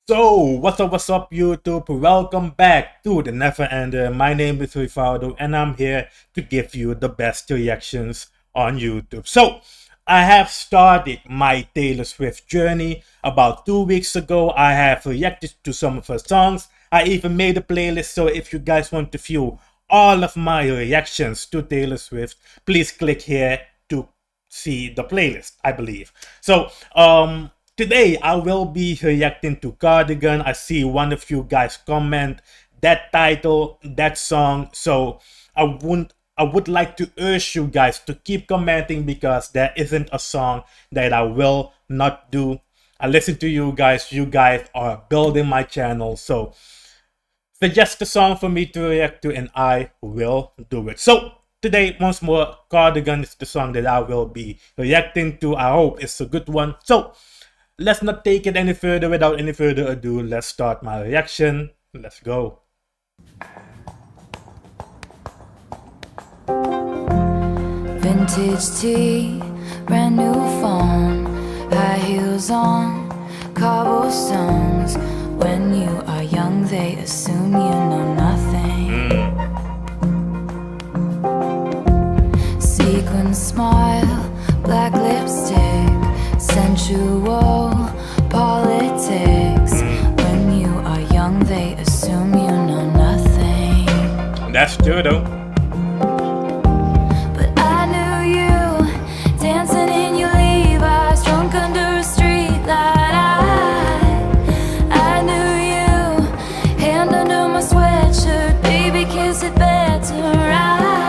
So, what's up, YouTube? Welcome back to the Never Ender. My name is Rivaldo, and I'm here to give you the best reactions on YouTube. So, I have started my Taylor Swift journey about 2 weeks ago. I have reacted to some of her songs. I even made a playlist, so if you guys want to view all of my reactions to Taylor Swift, please click here to see the playlist, I believe. So, today I will be reacting to Cardigan. I see one of you guys comment that title, that song. So I would like to urge you guys to keep commenting because there isn't a song that I will not do. I listen to you guys. You guys are building my channel. So suggest a song for me to react to and I will do it. So today, once more, Cardigan is the song that I will be reacting to. I hope it's a good one. So let's not take it any further. Without any further ado, let's start my reaction. Let's go. Vintage tea, brand new phone, high heels on, cobblestones. When you are young, they assume you know nothing. Sequin smile, black lipstick, sensual politics. When you are young, they assume you know nothing. That's true though. But I knew you dancing in your Levi's, drunk under a street light. I knew you, hand under my sweatshirt, baby, kiss it better right.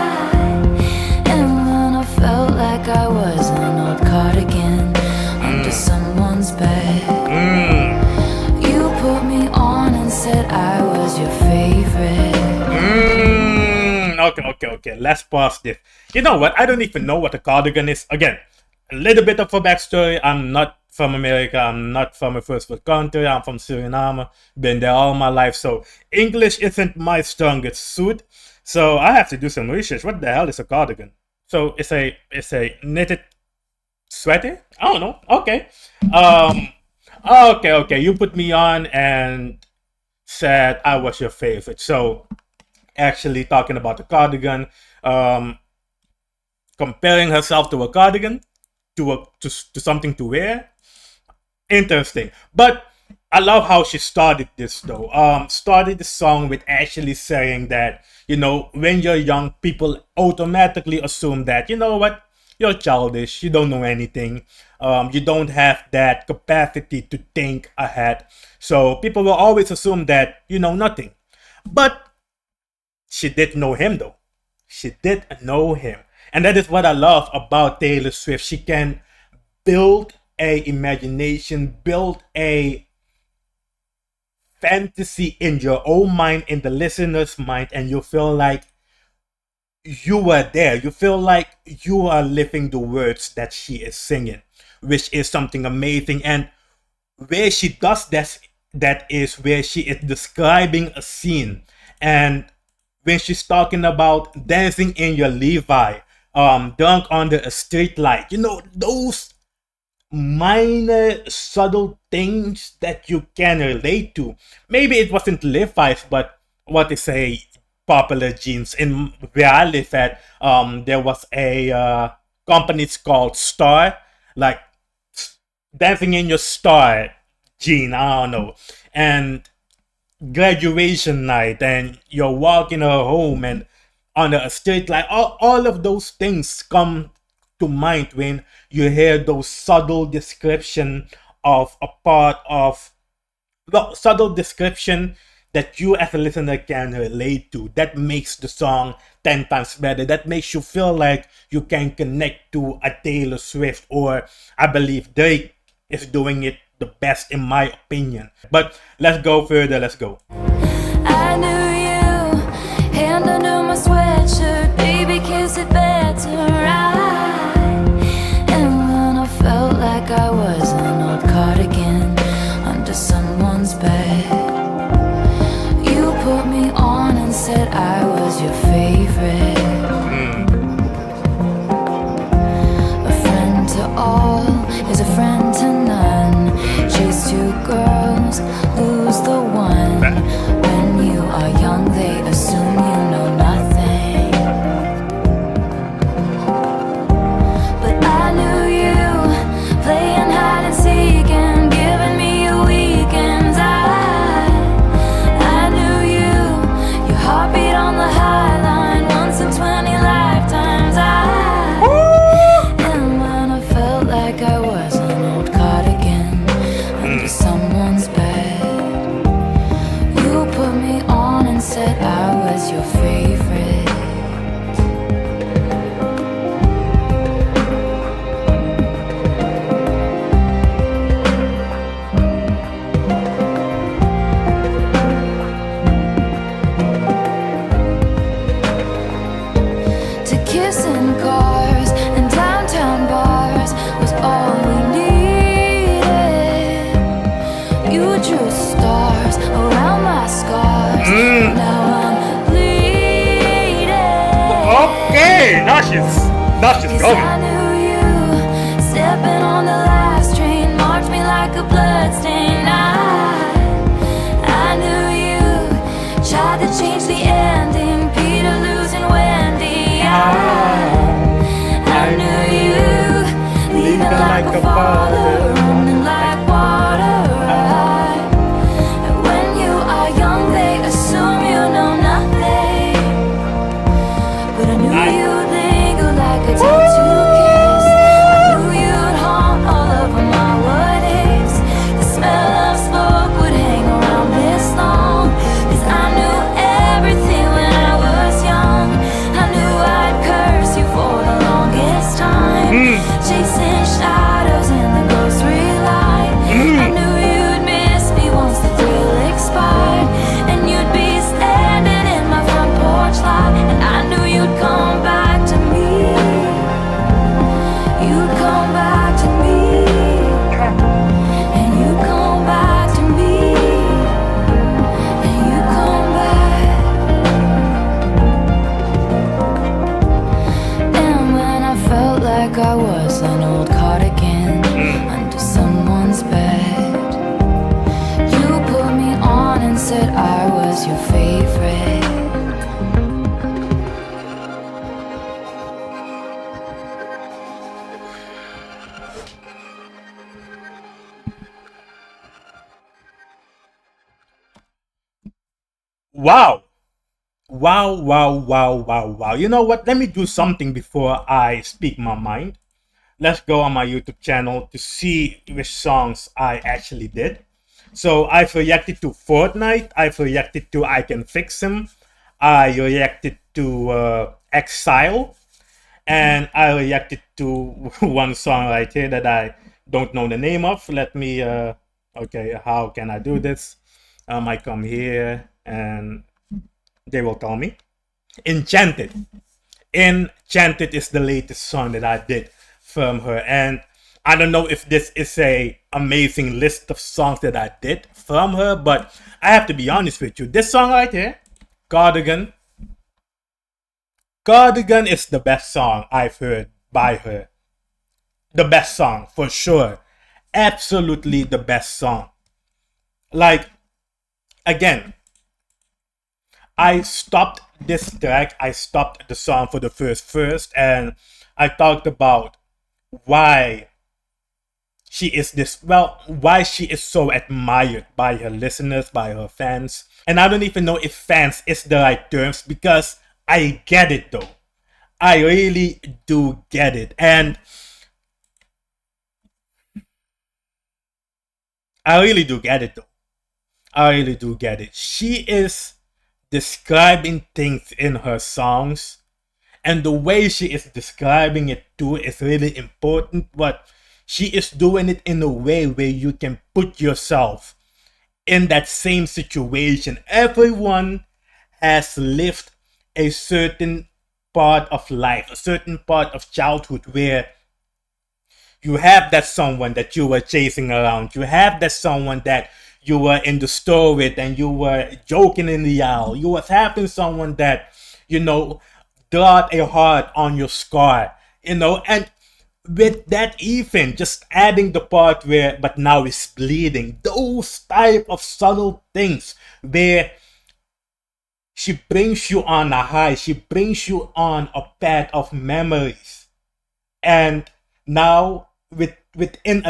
And when I felt like I was an old cardigan under someone's bed, you put me on and said I was your favorite. Okay. Let's pause this. You know what? I don't even know what a cardigan is. Again, a little bit of a backstory. I'm not from America. I'm not from a first world country. I'm from Suriname. Been there all my life. So English isn't my strongest suit. So I have to do some research. What the hell is a cardigan? So it's a knitted sweater? I don't know. Okay. Okay. You put me on and said I was your favorite. So actually talking about the cardigan, comparing herself to a cardigan, to something to wear. Interesting. But I love how she started this though. Started the song with actually saying that, you know, when you're young, people automatically assume that, you know what, you're childish, you don't know anything, you don't have that capacity to think ahead. So people will always assume that you know nothing. But she did know him though. She did know him. And that is what I love about Taylor Swift. She can build a imagination, build a fantasy in your own mind, in the listener's mind, and you feel like you were there. You feel like you are living the words that she is singing, which is something amazing. And where she does that is where she is describing a scene. And when she's talking about dancing in your Levi, drunk under a street light, you know, those minor subtle things that you can relate to. Maybe it wasn't Levi's, but what is a popular jeans. In where I live at, there was a company called Star, like dancing in your Star jean, I don't know. And graduation night, and you're walking her home and on a street light, all of those things come to mind when you hear those subtle description of a part of the subtle description that you as a listener can relate to. That makes the song 10 times better. That makes you feel like you can connect to a Taylor Swift, or I believe Drake is doing it the best in my opinion. But let's go further. Let's go. I knew you, hand under my sweatshirt, baby, kiss it better right. And when I felt like I was an old cardigan under someone's bed, you put me on and said I was your favorite. A friend to all is a friend to none. Chase two girls, those stars around my scars. Now I'm bleeding. Okay, now she's Yes, going. I knew you. Stepping on the last train, marked me like a bloodstain. I knew you. Tried to change the ending, Peter losing Wendy. I knew you. Leaving like a father, running like water. And when you are young, they assume you know nothing. But I knew you'd linger like a tattoo kiss. I knew you'd haunt all over my what ifs. The smell of smoke would hang around this long. 'Cause I knew everything when I was young. I knew I'd curse you for the longest time. Chasing shadows in the grocery line. I knew you'd miss me once the thrill expired. And you'd be standing in my front porch light. And I knew you'd come back to me. You'd come back to me. And you'd come back to me. And you'd come back. And when I felt like I was an old cardigan under someone's bed, you put me on and said I was your favorite. Wow. Wow. You know what? Let me do something before I speak my mind. Let's go on my YouTube channel to see which songs I actually did. So I've reacted to Fortnite. I've reacted to I Can Fix Him. I reacted to Exile. And I reacted to one song right here that I don't know the name of. Let me, okay, how can I do this? I come here and they will tell me. Enchanted. Enchanted is the latest song that I did from her. And I don't know if this is a amazing list of songs that I did from her, but I have to be honest with you. This song right here, Cardigan. Cardigan is the best song I've heard by her. The best song, for sure. Absolutely the best song. Like, again, I stopped this track, I stopped the song for the first, and I talked about why she is why she is so admired by her listeners, by her fans. And I don't even know if fans is the right terms, because I get it though. I really do get it. And I really do get it though. I really do get it. She is describing things in her songs, and the way she is describing it too is really important, but she is doing it in a way where you can put yourself in that same situation. Everyone has lived a certain part of life, a certain part of childhood where you have that someone that you were chasing around. You have that someone that you were in the store with and you were joking in the aisle. You was having someone that, drawed a heart on your scar, and with that even just adding the part where, but now it's bleeding. Those type of subtle things where she brings you on a high. She brings you on a path of memories. And now within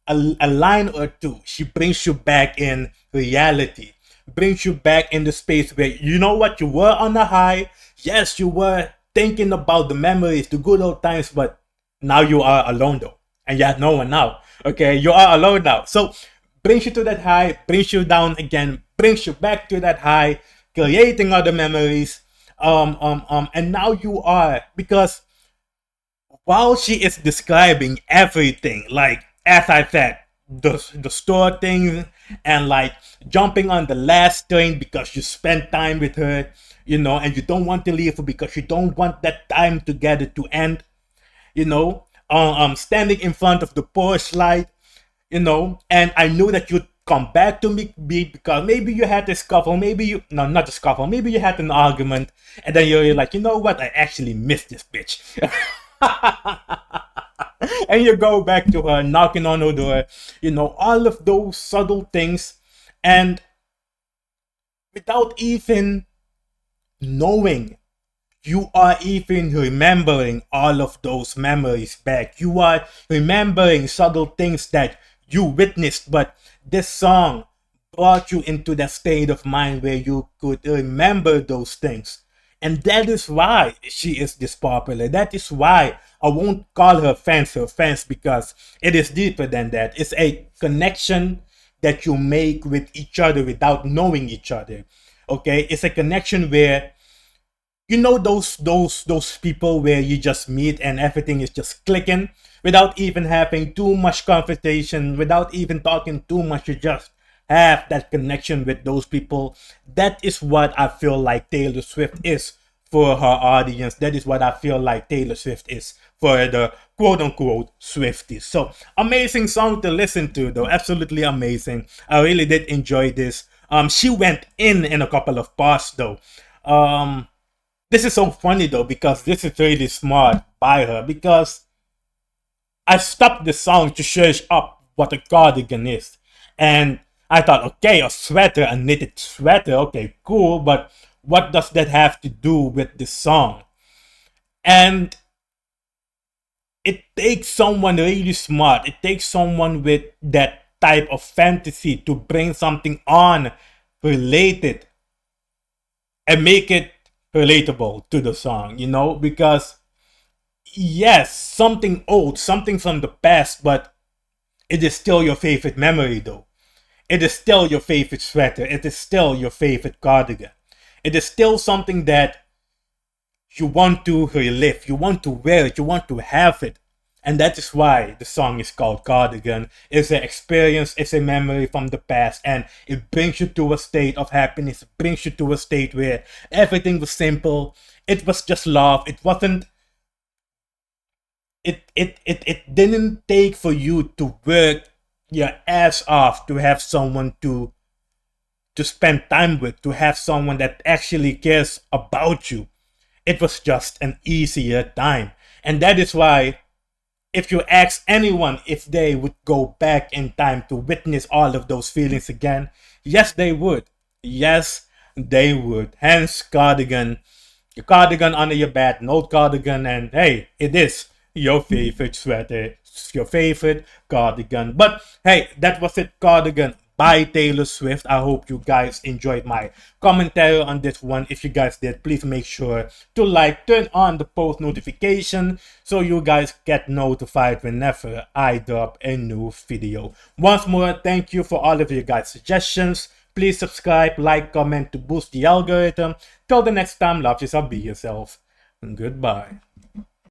a line or two, she brings you back in reality, brings you back in the space where you know what, you were on a high. Yes, you were thinking about the memories, the good old times, but now you are alone though, and you have no one now. Okay, you are alone now. So brings you to that high, brings you down again, brings you back to that high, creating other memories. And now you are, because while she is describing everything, like as I said, the store thing, and like jumping on the last train because you spent time with her, and you don't want to leave her because you don't want that time together to end, standing in front of the porch light, and I knew that you come back to me beat because maybe you had a scuffle, maybe you no not a scuffle, maybe you had an argument, and then you're like, you know what, I actually miss this bitch. And you go back to her, knocking on her door, all of those subtle things, and without even knowing, you are even remembering all of those memories back. You are remembering subtle things that you witnessed, but this song brought you into that state of mind where you could remember those things. And that is why she is this popular. That is why I won't call her fans, because it is deeper than that. It's a connection that you make with each other without knowing each other. Okay, it's a connection where those people where you just meet and everything is just clicking without even having too much conversation, without even talking too much. You just have that connection with those people. That is what I feel like Taylor Swift is for her audience. That is what I feel like Taylor Swift is for the quote-unquote Swifties. So amazing song to listen to, though. Absolutely amazing. I really did enjoy this. She went in a couple of parts, though. This is so funny, though, because this is really smart by her, because I stopped the song to search up what a cardigan is. And I thought, okay, a sweater, a knitted sweater, okay, cool, but what does that have to do with the song? And it takes someone really smart. It takes someone with that type of fantasy to bring something on related and make it relatable to the song, because yes, something old, something from the past, but it is still your favorite memory, though. It is still your favorite sweater. It is still your favorite cardigan. It is still something that you want to relive. You want to wear it. You want to have it. And that is why the song is called Cardigan. It's an experience, it's a memory from the past, and it brings you to a state of happiness. It brings you to a state where everything was simple. It was just love. It wasn't. It didn't take for you to work your ass off to have someone to spend time with, to have someone that actually cares about you. It was just an easier time. And that is why, if you ask anyone if they would go back in time to witness all of those feelings again, yes, they would. Yes, they would. Hence, cardigan. Your cardigan under your bed, an old cardigan, and hey, it is your favorite sweater. It's your favorite cardigan. But hey, that was it, Cardigan by Taylor Swift. I hope you guys enjoyed my commentary on this one. If you guys did, please make sure to turn on the post notification so you guys get notified whenever I drop a new video. Once more, thank you for all of your guys' suggestions. Please subscribe, like, comment to boost the algorithm. Till the next time, love yourself, be yourself, and goodbye.